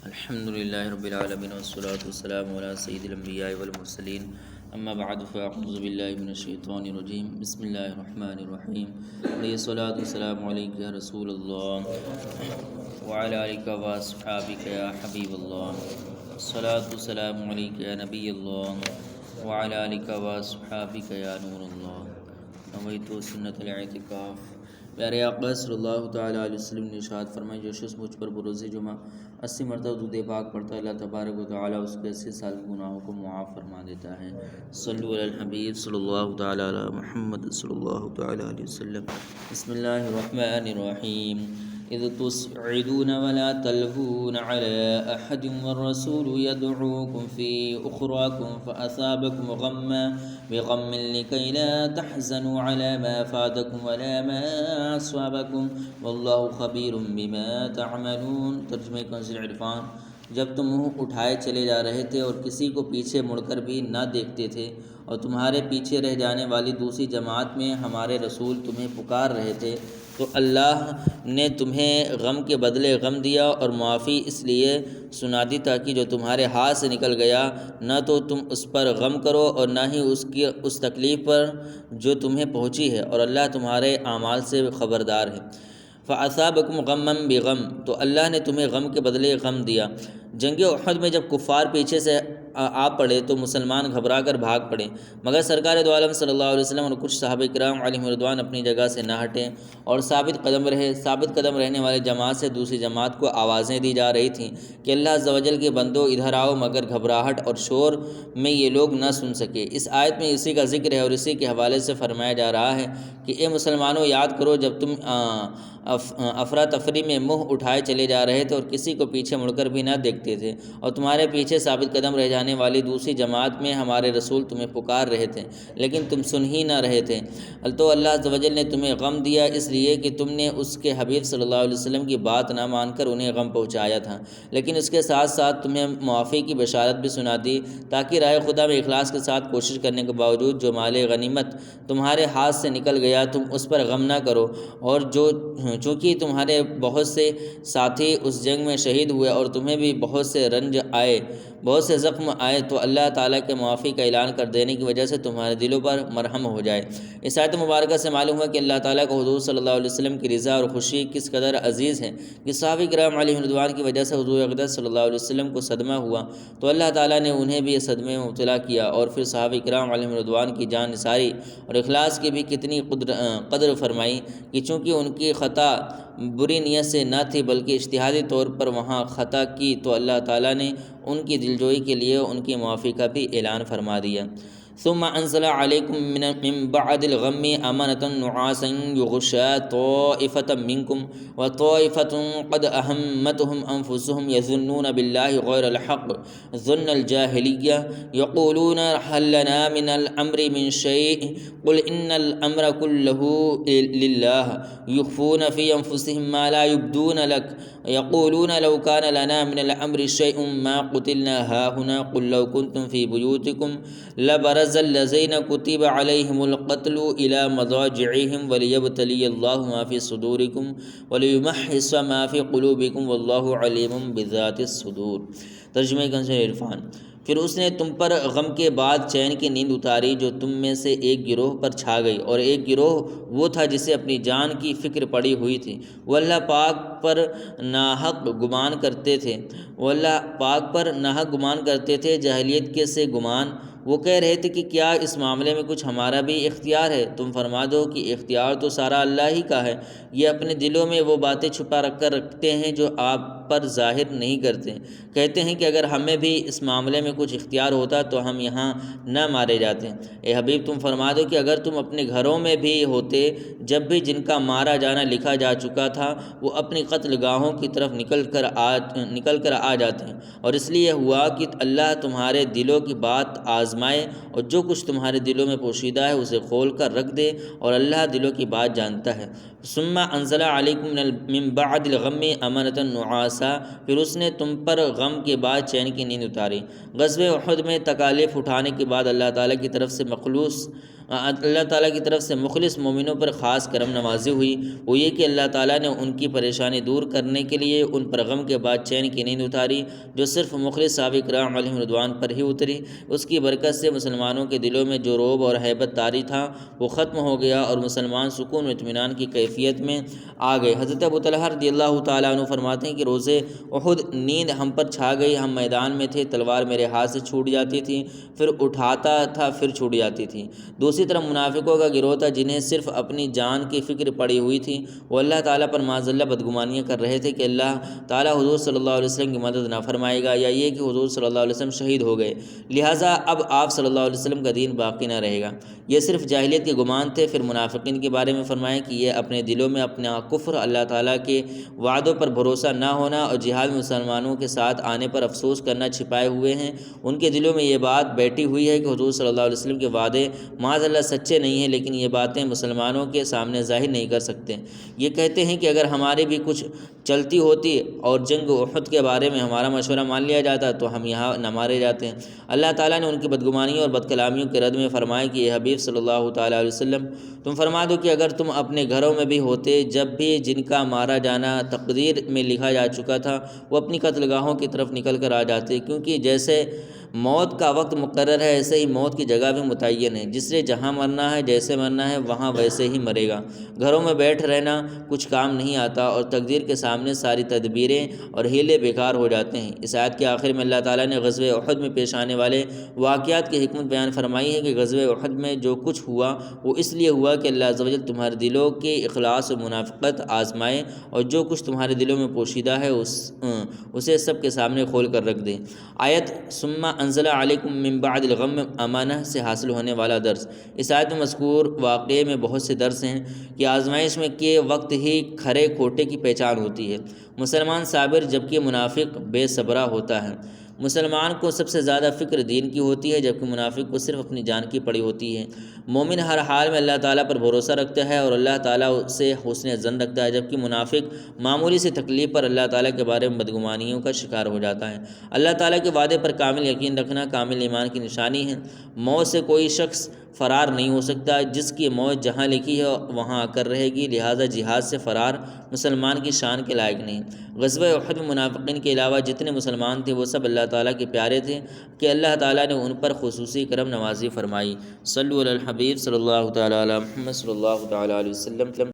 الحمد للہ رب العالمین والصلاة والسلام علی سید الانبیاء والمرسلین اما بعد فاعوذ باللہ من الشیطان الرجیم بسم اللہ الرحمن الرحیم علیہ الصلاة والسلام علیک یا رسول اللہ وعلی آلک واصحابک یا حبیب اللہ الصلاة والسلام علیک یا نبی اللہ وعلی آلک واصحابک یا نور اللہ نویت سنت الاعتکاف۔ پیارے آقا صلی اللہ تعالیٰ علیہ وسلم نے ارشاد فرمایا، جو شخص مجھ پر بروز جمعہ 80 مرتبہ درود پاک پڑھتا ہے، اللہ تبارک و تعالیٰ اس کے 80 سال کے گناہوں کو معاف فرما دیتا ہے۔ صلو علی الحبیب صلی اللہ تعالیٰ علی محمد صلی اللہ تعالیٰ علیہ وسلم۔ بسم اللہ الرحمن الرحیم۔ اذ تسعدون ولا تلوون على احد والرسول يدعوكم في اخراكم فاصابكم غما بغم لكي لا تحزنوا على ما فاتكم ولا ما اصابكم والله خبير بما تعملون۔ ترجمہ کنز عرفان۔ جب تم منہ اٹھائے چلے جا رہے تھے اور کسی کو پیچھے مڑ کر بھی نہ دیکھتے تھے اور تمہارے پیچھے رہ جانے والی دوسری جماعت میں ہمارے رسول تمہیں پکار رہے تھے، تو اللہ نے تمہیں غم کے بدلے غم دیا اور معافی اس لیے سنا دی تاکہ جو تمہارے ہاتھ سے نکل گیا نہ تو تم اس پر غم کرو اور نہ ہی اس تکلیف پر جو تمہیں پہنچی ہے، اور اللہ تمہارے اعمال سے خبردار ہے۔ فَأَصَابَكُمْ غَمًّا بِغَمٍّ، تو اللہ نے تمہیں غم کے بدلے غم دیا۔ جنگ احد میں جب کفار پیچھے سے آ پڑے تو مسلمان گھبرا کر بھاگ پڑے، مگر سرکار دو عالم صلی اللہ علیہ وسلم اور کچھ صحابہ کرام علیہم رضوان اپنی جگہ سے نہ ہٹے اور ثابت قدم رہے۔ ثابت قدم رہنے والے جماعت سے دوسری جماعت کو آوازیں دی جا رہی تھیں کہ اللہ عز و جل کے بندو ادھر آؤ، مگر گھبراہٹ اور شور میں یہ لوگ نہ سن سکے۔ اس آیت میں اسی کا ذکر ہے اور اسی کے حوالے سے فرمایا جا رہا ہے کہ اے مسلمانوں، یاد کرو جب تم افراتفری میں منہ اٹھائے چلے جا رہے تھے اور کسی کو پیچھے مڑ کر بھی نہ دیکھتے تھے، اور تمہارے پیچھے ثابت قدم رہ جانے والی دوسری جماعت میں ہمارے رسول تمہیں پکار رہے تھے لیکن تم سن ہی نہ رہے تھے۔ تو اللہ عز و جل نے تمہیں غم دیا اس لیے کہ تم نے اس کے حبیب صلی اللہ علیہ وسلم کی بات نہ مان کر انہیں غم پہنچایا تھا، لیکن اس کے ساتھ ساتھ تمہیں معافی کی بشارت بھی سنا دی تاکہ راہ خدا میں اخلاص کے ساتھ کوشش کرنے کے باوجود جو مال غنیمت تمہارے ہاتھ سے نکل گیا تم اس پر غم نہ کرو، اور چونکہ تمہارے بہت سے ساتھی اس جنگ میں شہید ہوئے اور تمہیں بھی بہت سے رنج آئے، بہت سے زخم آئے، تو اللہ تعالیٰ کے معافی کا اعلان کر دینے کی وجہ سے تمہارے دلوں پر مرہم ہو جائے۔ اس آیت مبارکہ سے معلوم ہوا کہ اللہ تعالیٰ کو حضور صلی اللہ علیہ وسلم کی رضا اور خوشی کس قدر عزیز ہے کہ صحابہ کرام علیہ رضوان کی وجہ سے حضور اقدس صلی اللہ علیہ وسلم کو صدمہ ہوا تو اللہ تعالیٰ نے انہیں بھی اس صدمے میں مبتلا کیا، اور پھر صحابہ کرام علیہ رضوان کی جان نثاری اور اخلاص کی بھی کتنی قدر فرمائی کہ چونکہ ان کی خطا بری نیت سے نہ تھی بلکہ اجتہادی طور پر وہاں خطا کی، تو اللہ تعالیٰ نے ان کی دلجوئی کے لیے ان کی معافی کا بھی اعلان فرما دیا۔ ثم انزل عليكم من بعد الغم امنة نعاسا يغشى طائفة منكم وطائفة قد اهمتهم انفسهم يظنون بالله غير الحق ظن الجاهلية يقولون هل لنا من الامر من شيء قل ان الامر كله لله يخفون في انفسهم ما لا يبدون لك يقولون لو كان لنا من الامر شيء ما قتلنا هاهنا قل لو كنتم في بيوتكم لبرز الذين كتب عليهم القتل الى مضاجعهم وليبتلي الله ما في صدوركم وليمحص ما في قلوبكم والله عليم بذات الصدور۔ ترجمہ کنز عرفان۔ پھر اس نے تم پر غم کے بعد چین کی نیند اتاری جو تم میں سے ایک گروہ پر چھا گئی، اور ایک گروہ وہ تھا جسے اپنی جان کی فکر پڑی ہوئی تھی۔ وہ اللہ پاک پر ناحق گمان کرتے تھے، جاہلیت کے سے گمان۔ وہ کہہ رہے تھے کہ کیا اس معاملے میں کچھ ہمارا بھی اختیار ہے؟ تم فرما دو کہ اختیار تو سارا اللہ ہی کا ہے، یہ اپنے دلوں میں وہ باتیں چھپا رکھتے ہیں جو آپ پر ظاہر نہیں کرتے۔ کہتے ہیں کہ اگر ہمیں بھی اس معاملے میں کچھ اختیار ہوتا تو ہم یہاں نہ مارے جاتے۔ اے حبیب تم فرما دو کہ اگر تم اپنے گھروں میں بھی ہوتے جب بھی جن کا مارا جانا لکھا جا چکا تھا وہ اپنی قتل گاہوں کی طرف نکل کر آ جاتے ہیں، اور اس لیے ہوا کہ اللہ تمہارے دلوں کی بات آزمائے اور جو کچھ تمہارے دلوں میں پوشیدہ ہے اسے کھول کر رکھ دے، اور اللہ دلوں کی بات جانتا ہے۔ ثم انزل علیکم من بعد الغم امنة نعاسا، پھر اس نے تم پر غم کے بعد چین کی نیند اتاری۔ غزوہ احد میں تکالیف اٹھانے کے بعد اللہ تعالیٰ کی طرف سے اللہ تعالیٰ کی طرف سے مخلص مومنوں پر خاص کرم نوازی ہوئی وہ یہ کہ اللہ تعالیٰ نے ان کی پریشانی دور کرنے کے لیے ان پر غم کے بعد چین کی نیند اتاری جو صرف مخلص صحابہ کرام علیہم رضوان پر ہی اتری۔ اس کی برکت سے مسلمانوں کے دلوں میں جو رعب اور ہیبت طاری تھا وہ ختم ہو گیا اور مسلمان سکون و اطمینان کی کیفیت میں آ گئے۔ حضرت ابو طلحہ رضی اللہ تعالیٰ عنہ فرماتے ہیں کہ روز احد نیند ہم پر چھا گئی، ہم میدان میں تھے، تلوار میرے ہاتھ سے چھوٹ جاتی تھی، پھر اٹھاتا تھا، پھر چھوٹ جاتی تھی۔ دوسری طرف منافقوں کا گروہ تھا جنہیں صرف اپنی جان کی فکر پڑی ہوئی تھی، وہ اللہ تعالیٰ پر معاذ اللہ بدگمانیاں کر رہے تھے کہ اللہ تعالیٰ حضور صلی اللہ علیہ وسلم کی مدد نہ فرمائے گا، یا یہ کہ حضور صلی اللہ علیہ وسلم شہید ہو گئے، لہٰذا اب آپ صلی اللہ علیہ وسلم کا دین باقی نہ رہے گا۔ یہ صرف جاہلیت کے گمان تھے۔ پھر منافقین کے بارے میں فرمایا کہ یہ اپنے دلوں میں اپنا کفر، اللہ تعالیٰ کے وعدوں پر بھروسہ نہ ہونا اور جہاد میں مسلمانوں کے ساتھ آنے پر افسوس کرنا چھپائے ہوئے ہیں۔ ان کے دلوں میں یہ بات بیٹھی ہوئی ہے کہ حضور صلی اللہ علیہ وسلم کے وعدے معاذ اللہ سچے نہیں ہیں، لیکن یہ باتیں مسلمانوں کے سامنے ظاہر نہیں کر سکتے۔ یہ کہتے ہیں کہ اگر ہماری بھی کچھ چلتی ہوتی اور جنگ احد کے بارے میں ہمارا مشورہ مان لیا جاتا تو ہم یہاں نہ مارے جاتے ہیں۔ اللہ تعالیٰ نے ان کی بدگمانیوں اور بدکلامیوں کے رد میں فرمایا کہ اے حبیب صلی اللہ تعالیٰ علیہ وسلم تم فرما دو کہ اگر تم اپنے گھروں میں بھی ہوتے جب بھی جن کا مارا جانا تقدیر میں لکھا جا چکا تھا وہ اپنی قتل گاہوں کی طرف نکل کر آ جاتے، کیونکہ جیسے موت کا وقت مقرر ہے ایسے ہی موت کی جگہ بھی متعین ہے، جس سے جہاں مرنا ہے جیسے مرنا ہے وہاں ویسے ہی مرے گا۔ گھروں میں بیٹھ رہنا کچھ کام نہیں آتا اور تقدیر کے سامنے ساری تدبیریں اور ہیلے بیکار ہو جاتے ہیں۔ اس آیت کے آخر میں اللہ تعالیٰ نے غزوہ احد میں پیش آنے والے واقعات کی حکمت بیان فرمائی ہے کہ غزوہ احد میں جو کچھ ہوا وہ اس لیے ہوا کہ اللہ عز و جل تمہارے دلوں کے اخلاص و منافقت آزمائے اور جو کچھ تمہارے دلوں میں پوشیدہ ہے اسے سب کے سامنے کھول کر رکھ دیں۔ آیت ثم انزل علیکم من بعد الغم امانہ سے حاصل ہونے والا درس۔ اس آیت میں مذکور واقعے میں بہت سے درس ہیں کہ آزمائش میں کے وقت ہی کھرے کھوٹے کی پہچان ہوتی ہے۔ مسلمان صابر جبکہ منافق بے صبرا ہوتا ہے۔ مسلمان کو سب سے زیادہ فکر دین کی ہوتی ہے جبکہ منافق کو صرف اپنی جان کی پڑی ہوتی ہے۔ مومن ہر حال میں اللہ تعالیٰ پر بھروسہ رکھتا ہے اور اللہ تعالیٰ سے حسن ظن رکھتا ہے، جبکہ منافق معمولی سی تکلیف پر اللہ تعالیٰ کے بارے میں بدگمانیوں کا شکار ہو جاتا ہے۔ اللہ تعالیٰ کے وعدے پر کامل یقین رکھنا کامل ایمان کی نشانی ہے۔ موت سے کوئی شخص فرار نہیں ہو سکتا، جس کی موت جہاں لکھی ہے وہاں آ کر رہے گی، لہٰذا جہاد سے فرار مسلمان کی شان کے لائق نہیں۔ غزوہ احد میں منافقین کے علاوہ جتنے مسلمان تھے وہ سب اللہ تعالیٰ کے پیارے تھے کہ اللہ تعالیٰ نے ان پر خصوصی کرم نوازی فرمائی۔ صلو علی الحبیب صلی اللہ تعالیٰ علی محمد صلی اللہ تعالیٰ علیہ وسلم۔